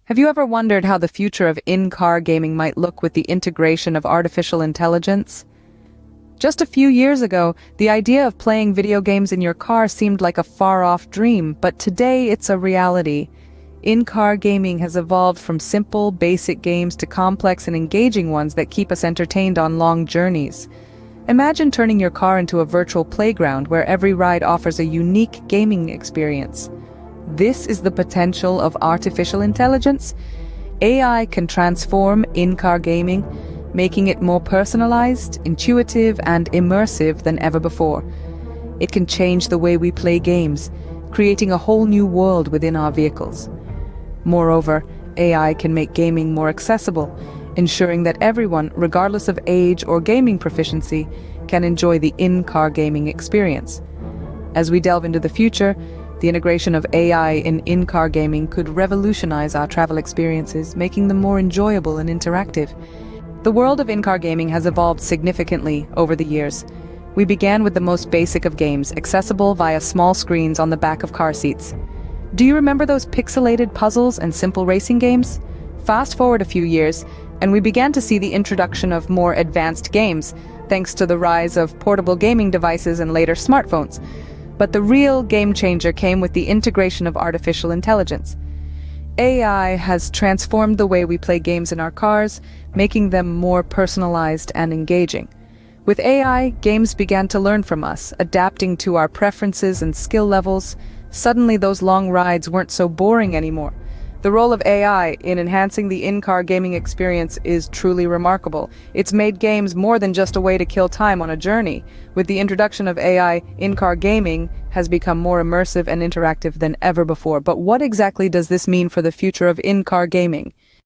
Have you ever wondered how the future of in-car gaming might look with the integration of artificial intelligence? Just a few years ago, the idea of playing video games in your car seemed like a far-off dream, but today it's a reality. In-car gaming has evolved from simple, basic games to complex and engaging ones that keep us entertained on long journeys. Imagine turning your car into a virtual playground where every ride offers a unique gaming experience. This is the potential of artificial intelligence. AI can transform in-car gaming, making it more personalized, intuitive, and immersive than ever before. It can change the way we play games, creating a whole new world within our vehicles. Moreover, AI can make gaming more accessible, ensuring that everyone, regardless of age or gaming proficiency, can enjoy the in-car gaming experience. As we delve into the future, the integration of AI in-car gaming could revolutionize our travel experiences, making them more enjoyable and interactive. The world of in-car gaming has evolved significantly over the years. We began with the most basic of games, accessible via small screens on the back of car seats. Do you remember those pixelated puzzles and simple racing games? Fast forward a few years, and we began to see the introduction of more advanced games, thanks to the rise of portable gaming devices and later smartphones. But the real game changer came with the integration of artificial intelligence. AI has transformed the way we play games in our cars, making them more personalized and engaging. With AI, games began to learn from us, adapting to our preferences and skill levels. Suddenly, those long rides weren't so boring anymore. The role of AI in enhancing the in-car gaming experience is truly remarkable. It's made games more than just a way to kill time on a journey. With the introduction of AI, in-car gaming has become more immersive and interactive than ever before. But what exactly does this mean for the future of in-car gaming?